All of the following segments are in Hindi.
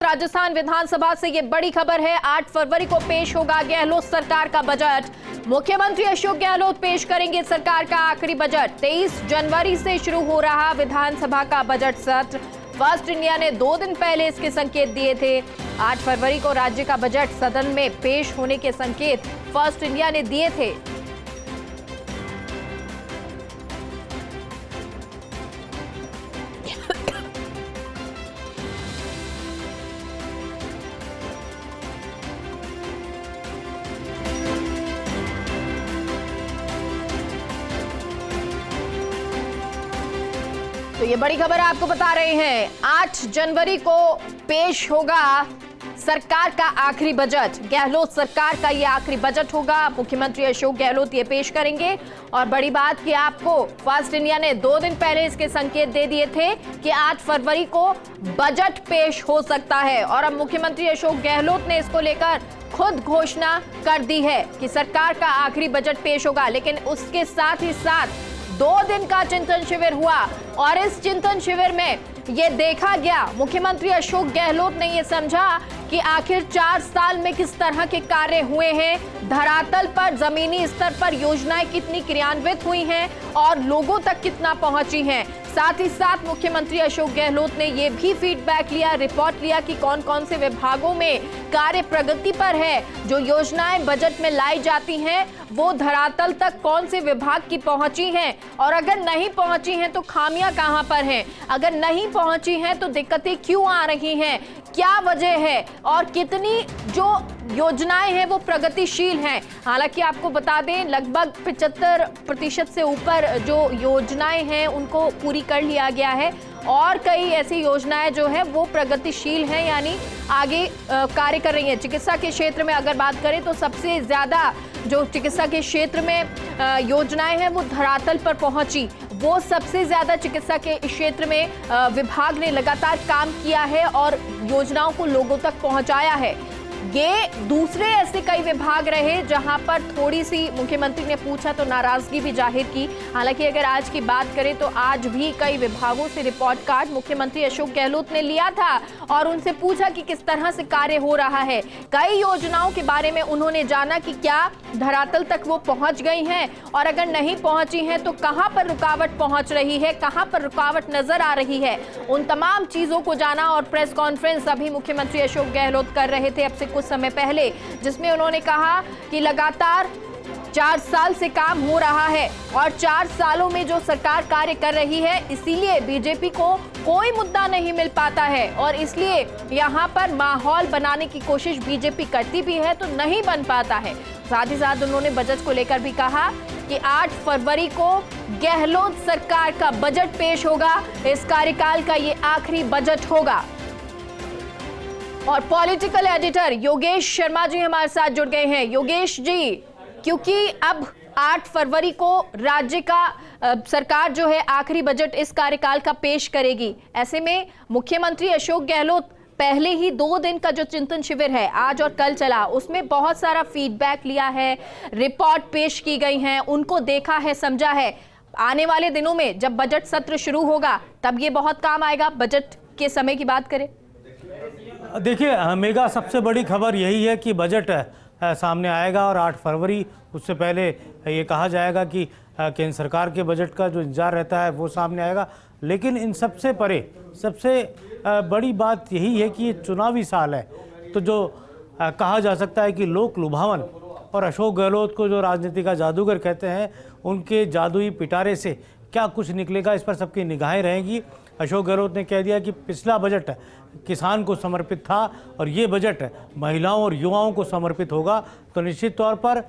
राजस्थान विधानसभा से ये बड़ी खबर है। 8 फरवरी को पेश होगा गहलोत सरकार का बजट। मुख्यमंत्री अशोक गहलोत पेश करेंगे सरकार का आखिरी बजट। 23 जनवरी से शुरू हो रहा विधानसभा का बजट सत्र। फर्स्ट इंडिया ने 2 दिन पहले इसके संकेत दिए थे। 8 फरवरी को राज्य का बजट सदन में पेश होने के संकेत फर्स्ट इंडिया ने दिए थे। तो ये बड़ी खबर आपको बता रहे हैं। 8 जनवरी को पेश होगा सरकार का आखिरी बजट। गहलोत सरकार का ये आखिरी बजट होगा। मुख्यमंत्री अशोक गहलोत ये पेश करेंगे। और बड़ी बात कि आपको फर्स्ट इंडिया ने 2 दिन पहले इसके संकेत दे दिए थे कि 8 फरवरी को बजट पेश हो सकता है। और अब मुख्यमंत्री अशोक गहलोत ने इसको लेकर खुद घोषणा कर दी है कि सरकार का आखिरी बजट पेश होगा। लेकिन उसके साथ ही साथ 2 दिन का चिंतन शिविर हुआ और इस चिंतन शिविर में ये देखा गया, मुख्यमंत्री अशोक गहलोत ने ये समझा कि आखिर 4 साल में किस तरह के कार्य हुए हैं, धरातल पर जमीनी स्तर पर योजनाएं कितनी क्रियान्वित हुई हैं और लोगों तक कितना पहुंची हैं। साथ ही साथ मुख्यमंत्री अशोक गहलोत ने ये भी फीडबैक लिया, रिपोर्ट लिया कि कौन कौन से विभागों में कार्य प्रगति पर है, जो योजनाएं बजट में लाई जाती हैं वो धरातल तक कौन से विभाग की पहुंची हैं और अगर नहीं पहुंची हैं तो खामियां कहां पर हैं, अगर नहीं पहुंची हैं तो दिक्कतें क्यों आ रही हैं, क्या वजह है और कितनी जो योजनाएं हैं वो प्रगतिशील हैं। हालांकि आपको बता दें लगभग 75% से ऊपर जो योजनाएं हैं उनको पूरी कर लिया गया है और कई ऐसी योजनाएं जो है वो प्रगतिशील हैं, यानी आगे कार्य कर रही हैं। चिकित्सा के क्षेत्र में अगर बात करें तो सबसे ज्यादा जो चिकित्सा के क्षेत्र में योजनाएं हैं वो धरातल पर पहुंची, वो सबसे ज्यादा चिकित्सा के क्षेत्र में विभाग ने लगातार काम किया है और योजनाओं को लोगों तक पहुंचाया है। ये दूसरे ऐसे कई विभाग रहे जहां पर थोड़ी सी मुख्यमंत्री ने पूछा तो नाराजगी भी जाहिर की। हालांकि अगर आज की बात करें तो आज भी कई विभागों से रिपोर्ट कार्ड मुख्यमंत्री अशोक गहलोत ने लिया था और उनसे पूछा कि किस तरह से कार्य हो रहा है। कई योजनाओं के बारे में उन्होंने जाना कि क्या धरातल तक वो पहुंच गई हैं और अगर नहीं पहुंची हैं तो कहां पर रुकावट पहुंच रही है, कहां पर रुकावट नजर आ रही है। उन तमाम चीजों को जाना और प्रेस कॉन्फ्रेंस अभी मुख्यमंत्री अशोक गहलोत कर रहे थे अब से कुछ समय पहले, जिसमें उन्होंने कहा कि लगातार 4 साल से काम हो रहा है और 4 सालों में जो सरकार कार्य कर रही है इसीलिए बीजेपी को कोई मुद्दा नहीं मिल पाता है और इसलिए यहाँ पर माहौल बनाने की कोशिश बीजेपी करती भी है तो नहीं बन पाता है। साथ ही साथ उन्होंने बजट को लेकर भी कहा कि 8 फरवरी को गहलोत सरकार का बजट पेश होगा। इस कार्यकाल का ये आखिरी बजट होगा। और पॉलिटिकल एडिटर योगेश शर्मा जी हमारे साथ जुड़ गए हैं। योगेश जी, क्योंकि अब 8 फरवरी को राज्य का सरकार जो है आखिरी बजट इस कार्यकाल का पेश करेगी, ऐसे में मुख्यमंत्री अशोक गहलोत पहले ही 2 दिन का जो चिंतन शिविर है आज और कल चला उसमें बहुत सारा फीडबैक लिया है, रिपोर्ट पेश की गई हैं, उनको देखा है, समझा है। आने वाले दिनों में जब बजट सत्र शुरू होगा तब ये बहुत काम आएगा। बजट के समय की बात करें, देखिए मेगा सबसे बड़ी खबर यही है कि बजट सामने आएगा और 8 फरवरी उससे पहले ये कहा जाएगा कि केंद्र सरकार के बजट का जो इंतजार रहता है वो सामने आएगा। लेकिन इन सबसे परे सबसे बड़ी बात यही है कि ये चुनावी साल है, तो जो कहा जा सकता है कि लोक लुभावन और अशोक गहलोत को जो राजनीति का जादूगर कहते हैं उनके जादुई पिटारे से क्या कुछ निकलेगा, इस पर सबकी निगाहें रहेंगी। अशोक गहलोत ने कह दिया कि पिछला बजट किसान को समर्पित था और ये बजट महिलाओं और युवाओं को समर्पित होगा। तो निश्चित तौर पर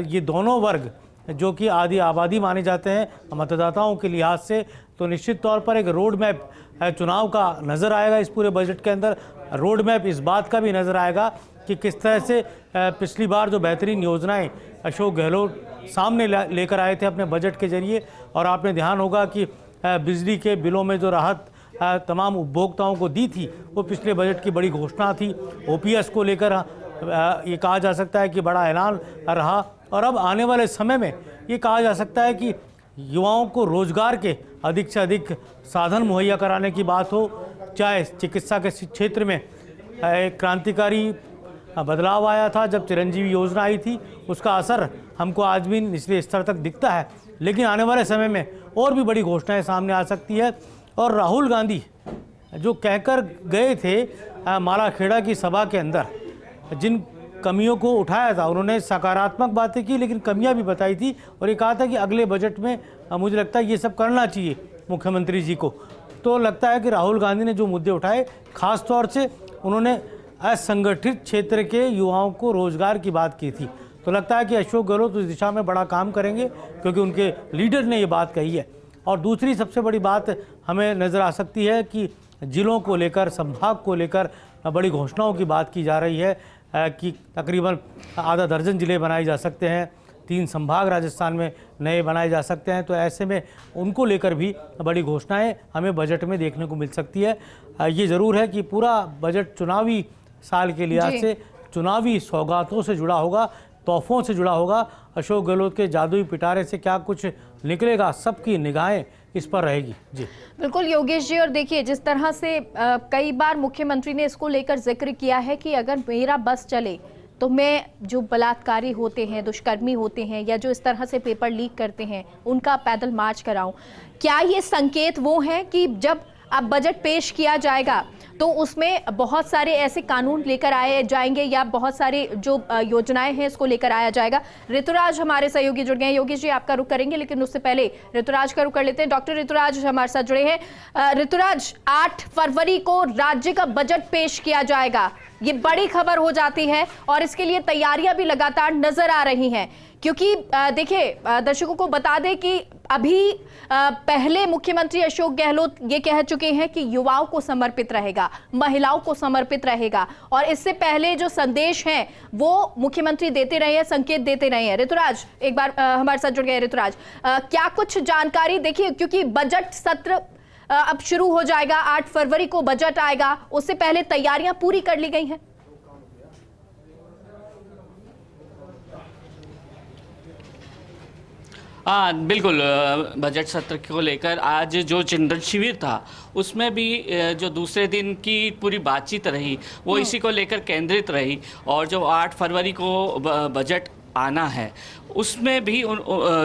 ये दोनों वर्ग जो कि आधी आबादी माने जाते हैं मतदाताओं के लिहाज से, तो निश्चित तौर पर एक रोड मैप चुनाव का नज़र आएगा इस पूरे बजट के अंदर। रोड मैप इस बात का भी नज़र आएगा कि किस तरह से पिछली बार जो बेहतरीन योजनाएं अशोक गहलोत सामने लेकर आए थे अपने बजट के जरिए, और आपने ध्यान होगा कि बिजली के बिलों में जो राहत तमाम उपभोक्ताओं को दी थी वो पिछले बजट की बड़ी घोषणा थी। ओपीएस को लेकर ये कहा जा सकता है कि बड़ा ऐलान रहा और अब आने वाले समय में ये कहा जा सकता है कि युवाओं को रोजगार के अधिक से अधिक साधन मुहैया कराने की बात हो, चाहे चिकित्सा के क्षेत्र में एक क्रांतिकारी बदलाव आया था जब चिरंजीवी योजना आई थी, उसका असर हमको आज भी निचले स्तर तक दिखता है। लेकिन आने वाले समय में और भी बड़ी घोषणाएं सामने आ सकती है। और राहुल गांधी जो कहकर गए थे मालाखेड़ा की सभा के अंदर, जिन कमियों को उठाया था, उन्होंने सकारात्मक बातें की लेकिन कमियां भी बताई थी और ये कहा था कि अगले बजट में मुझे लगता है ये सब करना चाहिए मुख्यमंत्री जी को। तो लगता है कि राहुल गांधी ने जो मुद्दे उठाए, खास तौर से उन्होंने असंगठित क्षेत्र के युवाओं को रोजगार की बात की थी। तो लगता है कि अशोक गहलोत उस दिशा में बड़ा काम करेंगे क्योंकि उनके लीडर ने ये बात कही है। और दूसरी सबसे बड़ी बात हमें नज़र आ सकती है कि जिलों को लेकर, संभाग को लेकर बड़ी घोषणाओं की बात की जा रही है कि तकरीबन आधा दर्जन ज़िले बनाए जा सकते हैं, 3 संभाग राजस्थान में नए बनाए जा सकते हैं। तो ऐसे में उनको लेकर भी बड़ी घोषणाएं हमें बजट में देखने को मिल सकती है। ये ज़रूर है कि पूरा बजट चुनावी साल के लिहाज से चुनावी सौगातों से जुड़ा होगा, तोहफों से जुड़ा होगा। अशोक गहलोत के जादुई पिटारे से क्या कुछ निकलेगा, सबकी निगाहें इस पर रहेगी। जी बिल्कुल योगेश जी। और देखिए, जिस तरह से कई बार मुख्यमंत्री ने इसको लेकर जिक्र किया है कि अगर मेरा बस चले तो मैं जो बलात्कारी होते हैं, दुष्कर्मी होते हैं या जो इस तरह से पेपर लीक करते हैं, उनका पैदल मार्च कराऊं। क्या ये संकेत वो हैं कि जब अब बजट पेश किया जाएगा तो उसमें बहुत सारे ऐसे कानून लेकर आए जाएंगे या बहुत सारी जो योजनाएं हैं इसको लेकर आया जाएगा? ऋतुराज हमारे सहयोगी जुड़ गए हैं। योगेश जी आपका रुख करेंगे, लेकिन उससे पहले ऋतुराज का रुख कर लेते हैं। डॉक्टर ऋतुराज हमारे साथ जुड़े हैं। ऋतुराज, 8 फरवरी को राज्य का बजट पेश किया जाएगा, ये बड़ी खबर हो जाती है और इसके लिए तैयारियां भी लगातार नजर आ रही हैं। क्योंकि देखिए, दर्शकों को बता दें कि अभी पहले मुख्यमंत्री अशोक गहलोत ये कह चुके हैं कि युवाओं को समर्पित रहेगा, महिलाओं को समर्पित रहेगा। और इससे पहले जो संदेश हैं वो मुख्यमंत्री देते रहे हैं, संकेत देते रहे हैं। ऋतुराज एक बार हमारे साथ जुड़ गए। ऋतुराज, क्या कुछ जानकारी? देखिए, क्योंकि बजट सत्र अब शुरू हो जाएगा, 8 फरवरी को बजट आएगा, उससे पहले तैयारियां पूरी कर ली गई हैं। हाँ बिल्कुल, बजट सत्र को लेकर आज जो चिंतन शिविर था उसमें भी जो दूसरे दिन की पूरी बातचीत रही वो इसी को लेकर केंद्रित रही। और जो 8 फरवरी को बजट आना है उसमें भी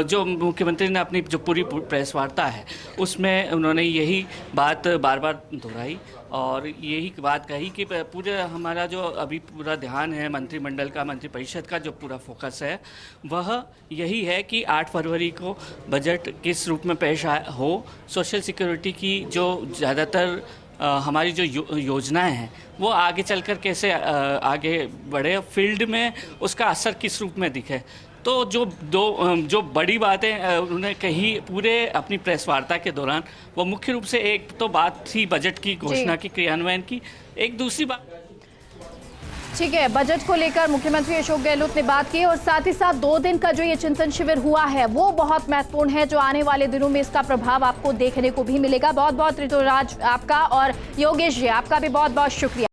जो मुख्यमंत्री ने अपनी जो पूरी प्रेस वार्ता है उसमें उन्होंने यही बात बार बार दोहराई और यही बात कही कि पूरे हमारा जो अभी पूरा ध्यान है मंत्रिमंडल का, मंत्रिपरिषद का जो पूरा फोकस है वह यही है कि 8 फरवरी को बजट किस रूप में पेश हो। सोशल सिक्योरिटी की जो ज़्यादातर हमारी जो योजनाएं हैं वो आगे चलकर कैसे आगे बढ़े, फील्ड में उसका असर किस रूप में दिखे। तो जो बड़ी बातें उन्होंने कही पूरे अपनी प्रेस वार्ता के दौरान, वो मुख्य रूप से एक तो बात थी बजट की घोषणा की, क्रियान्वयन की। एक दूसरी बात, ठीक है, बजट को लेकर मुख्यमंत्री अशोक गहलोत ने बात की और साथ ही साथ 2 दिन का जो ये चिंतन शिविर हुआ है वो बहुत महत्वपूर्ण है, जो आने वाले दिनों में इसका प्रभाव आपको देखने को भी मिलेगा। बहुत बहुत ऋतुराज आपका और योगेश जी आपका भी बहुत बहुत शुक्रिया।